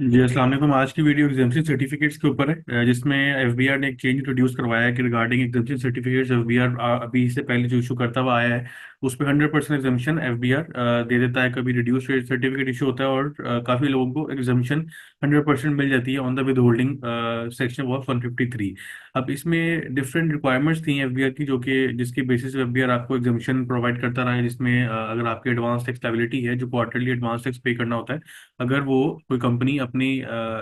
जी अस्सलाम वालेकुम। आज की वीडियो एग्जाम्पशन सर्टिफिकेट्स के ऊपर है, जिसमें एफबीआर ने एक चेंज इंट्रोड्यूस करवाया है कि रिगार्डिंग एग्जाम्पशन सर्टिफिकेट्स एफबीआर अभी से पहले जो इशू करता हुआ आया है उस पर 100% एग्जाम्पशन एफबीआर दे देता है। कभी रिड्यूस रेट सर्टिफिकेट इशू होता है और काफ़ी लोगों को एग्जाम्पशन 100% मिल जाती है on the with holding section of 153। अब इसमें डिफरेंट रिक्वायरमेंट्स थी एफबीआर की, जो कि जिसकी बेसिस पे एफबीआर आपको एग्जाम्पशन प्रोवाइड करता रहा है, जिसमें अगर आपकी एडवांस टैक्स लायबिलिटी है जो क्वार्टरली एडवांस टैक्स पे करना होता है, अगर वो कोई कंपनी अपनी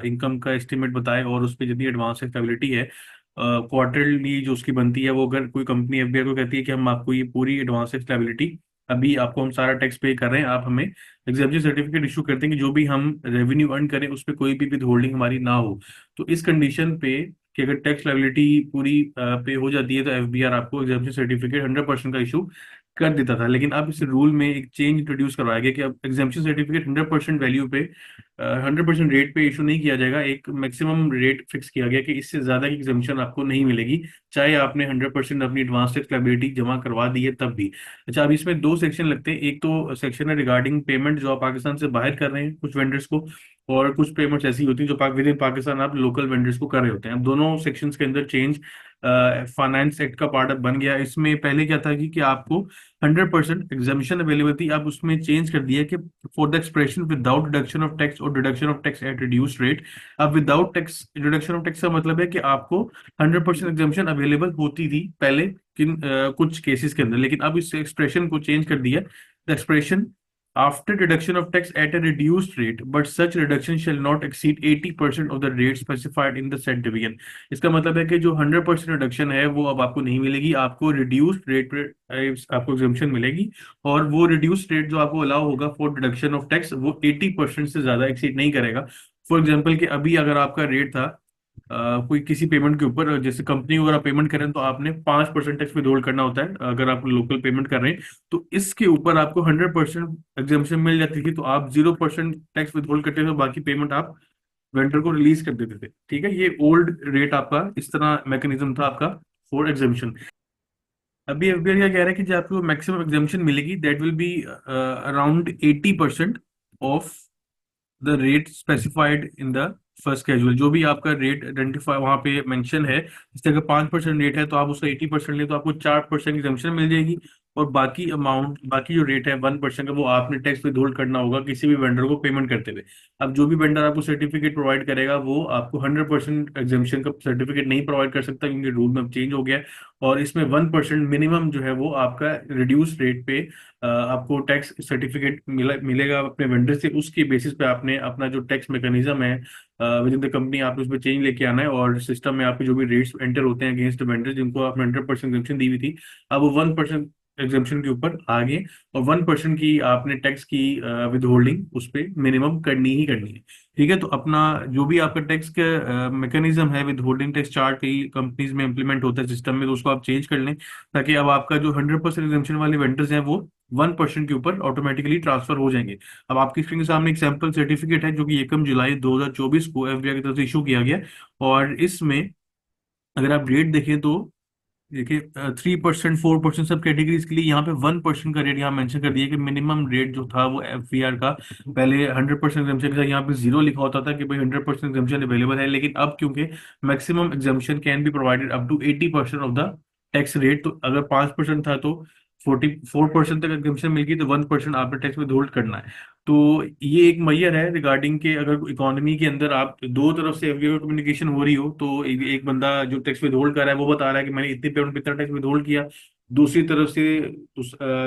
इनकम का एस्टिमेट बताए और उस पर जितनी एडवांस एक्टेबिलिटी है क्वार्टरली जो उसकी बनती है, वो अगर कोई कंपनी एफबीआई को कहती है कि हम आपको ये पूरी एडवांस एक्टेबिलिटी अभी आपको हम सारा टैक्स पे कर रहे हैं, आप हमें एग्जेम्पशन सर्टिफिकेट इशू करते हैं कि जो भी हम रेवेन्यू अर्न करें उस पर कोई भी विद होल्डिंग हमारी ना हो। तो इस कंडीशन पे कि अगर टैक्स लायबिलिटी पूरी पे हो जाती है तो एफबीआर आपको एग्जेम्पशन सर्टिफिकेट 100% का इशू कर देता था। लेकिन अब इस रूल में एक चेंज इंट्रोड्यूस करवाया गया कि अब एग्जाम्पशन सर्टिफिकेट 100% वैल्यू पे 100% रेट पे इशू नहीं किया जाएगा। एक मैक्सिमम रेट फिक्स किया गया कि इससे ज्यादा की एग्जाम्पशन आपको नहीं मिलेगी, चाहे आपने 100% अपनी एडवांस टैक्स लायबिलिटी जमा करवा दी है तब भी। अच्छा, अब इसमें दो सेक्शन लगते हैं। एक तो सेक्शन है रिगार्डिंग पेमेंट जो आप पाकिस्तान से बाहर कर रहे हैं कुछ वेंडर्स को, और कुछ पेमेंट्स ऐसी होती हैं जो विद इन पाकिस्तान आप लोकल वेंडर्स को कर रहे होते हैं। अब दोनों सेक्शंस के अंदर चेंज फाइनेंस एक्ट का पार्ट अब बन गया। इसमें पहले क्या था कि आपको 100% एग्जामिशन अवेलेबल थी, अब उसमें चेंज कर दिया कि for the expression without deduction of tax और deduction of tax at reduced rate. अब without tax deduction of tax का मतलब है कि आपको 100% एग्जामिशन अवेलेबल होती थी पहले कुछ केसेस के अंदर, लेकिन अब इस एक्सप्रेशन को चेंज कर दिया। The expression after deduction of tax at a reduced rate, but such reduction shall not exceed 80% of the rate specified in the said division। इसका मतलब है कि जो 100% रिडक्शन है वो अब आपको नहीं मिलेगी, आपको रिड्यूस्ड रेट पे आपको एग्जाम्पशन मिलेगी। और वो रिड्यूस्ड रेट जो आपको अलाउ होगा फॉर डिडक्शन ऑफ टैक्स वो 80% से ज्यादा एक्सीड नहीं करेगा। फॉर एग्जाम्पल कि अभी अगर आपका रेट था कोई किसी पेमेंट के ऊपर, जैसे कंपनी को अगर आप पेमेंट करें तो आपने 5% टैक्स विथहोल्ड करना होता है अगर आप लोकल पेमेंट कर रहे हैं, तो इसके ऊपर आपको 100% एग्जाम्पशन मिल जाती थी, तो आप 0% टैक्स विथहोल्ड करते थे, बाकी पेमेंट आप वेंडर को रिलीज कर देते थे। ठीक है, ये ओल्ड रेट आपका इस तरह मैकेनिज्म था आपका फॉर एग्जाम्पशन। अभी एफबीआई क्या कह रहा है कि जो आपको मैक्सिमम एग्जाम्पशन मिलेगी that will be around 80% of the rate specified in the first casual. जो भी आपका रेट आइडेंटिफाई वहां पे मेंशन है, जैसे अगर 5% रेट है तो आप उसका 80% ले तो आपको 4% एग्जाम्पशन मिल जाएगी। और बाकी अमाउंट, बाकी जो रेट है 1% का, वो आपने टैक्स विद होल्ड करना होगा किसी भी वेंडर को पेमेंट करते हुए। अब जो भी वेंडर आपको सर्टिफिकेट प्रोवाइड करेगा वो आपको 100% एग्जाम्पशन का सर्टिफिकेट नहीं प्रोवाइड कर सकता, क्योंकि रूल में चेंज हो गया है। और इसमें 1% मिनिमम जो है वो आपका रिड्यूस रेट पे आपको टैक्स सर्टिफिकेट मिलेगा अपने वेंडर से। उसकी बेसिस पे आपने अपना जो टैक्स मैकेनिज्म है विद इन द कंपनी, आपने उसमें चेंज लेके आना है। और सिस्टम में आपके जो भी रेट्स एंटर होते हैं अगेंस्ट वेंडर जिनको आपने 100% एग्जाम्पशन दी हुई थी, अब वो 1% एग्जाम्पशन के ऊपर आ गए। और 1% की आपने टैक्स की विद होल्डिंग उस पर मिनिमम करनी ही करनी है। ठीक है, तो अपना जो भी आपका टैक्स का मैकेनिज्म है विद होल्डिंग टैक्स चार्ट कई कंपनीज में इंप्लीमेंट होता है सिस्टम में, तो उसको आप चेंज कर लें ताकि अब आपका जो 100% एग्जाम्पशन वाले वेंडर्स हैं वो 1% के ऊपर ऑटोमेटिकली ट्रांसफर हो जाएंगे। अब आपकी स्क्रीन के सामने एक सैंपल सर्टिफिकेट है जो कि 1 जुलाई 2024 को एफबीआई की तरफ से इशू किया गया। और इसमें अगर आप रेट देखें तो देखिए 3%, 4% सब कैटेगरीज के लिए यहाँ पे 1% का रेट यहाँ मेंशन कर दिया कि मिनिमम रेट जो था वो एफबीआर का पहले 100% एग्जाम्पशन के साथ यहाँ पे जीरो लिखा होता था कि भाई 100% एग्जाम्पशन अवेलेबल है, लेकिन अब क्योंकि maximum exemption can be provided up to 80% of the tax rate, तो अगर 5% था तो 44% तक एग्जाम्पशन मिल गई, तो 1% आपने टैक्स में होल्ड करना है। तो ये एक मैयर है रिगार्डिंग के अगर इकोनॉमी के अंदर आप दो तरफ से एफबीआई कम्युनिकेशन हो रही हो, तो एक बंदा जो टैक्स विद होल्ड कर रहा है वो बता रहा है कि मैंने इतनी पेमेंट पे इतना टैक्स विद होल्ड किया, दूसरी तरफ से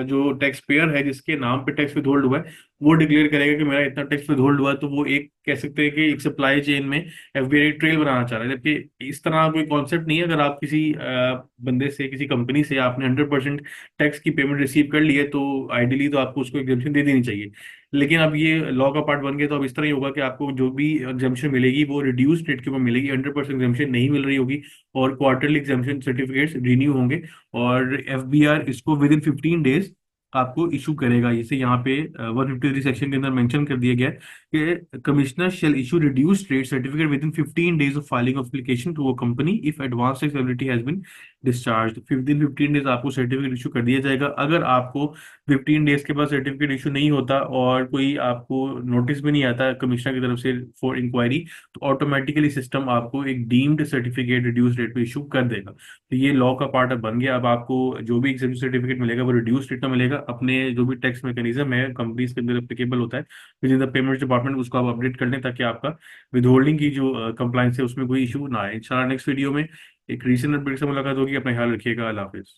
जो टैक्स पेयर है जिसके नाम पे टैक्स विद होल्ड हुआ है वो डिक्लेयर करेगा कि मेरा इतना टैक्स विद होल्ड हुआ है। तो वो एक कह सकते हैं कि एक सप्लाई चेन में एफबीआई ट्रेल बनाना चाह रहा है, जबकि इस तरह कोई कॉन्सेप्ट नहीं है। अगर आप किसी बंदे से, किसी कंपनी से आपने 100% टैक्स की पेमेंट रिसीव कर ली है तो आइडियली तो आपको उसको एग्जाम्पशन दे देनी चाहिए। लेकिन अब ये लॉ का पार्ट बन गया, तो अब इस तरह ही होगा कि आपको जो भी एग्जाम्पशन मिलेगी वो रिड्यूस्ड रेट के ऊपर मिलेगी, 100% एग्जाम्पशन नहीं मिल रही होगी। और क्वार्टरली एग्जाम्पशन सर्टिफिकेट्स रिन्यू होंगे और एफबीआर इसको विद इन 15 डेज आपको इशू करेगा। जैसे यहाँ पे 153 सेक्शन के अंदर मेंशन कर दिया गया है कि commissioner shall issue reduced rate certificate within 15 days of filing of application to a company if advance tax liability has been discharge. 15 आपको सर्टिफिकेट इशू कर दिया जाएगा। अगर आपको 15 डेज के बाद सर्टिफिकेट इशू नहीं होता और कोई आपको नोटिस भी नहीं आता कमिश्नर की तरफ से फॉर इंक्वायरी, तो ऑटोमेटिकली सिस्टम आपको एक डीम्ड सर्टिफिकेट रिड्यूस रेट पे इशू कर देगा। तो ये लॉ का पार्ट अब बन गया। अब आपको जो भी एग्जाम सर्टिफिकेट मिलेगा वो रिड्यूस रेट में मिलेगा। अपने जो भी टैक्स मैकेनिज्म है कंपनीज के अंदर एप्लीकेबल होता है with in the payments department, उसको आप अपडेट कर लें ताकि आपका विद होल्डिंग की जो कंप्लाइंस है उसमें कोई इशू ना आए। इंशाल्लाह नेक्स्ट वीडियो में एक रीसेंट अपडेट से मुलाकात होगी। अपना ख्याल रखिएगा। अल्लाह हाफिज।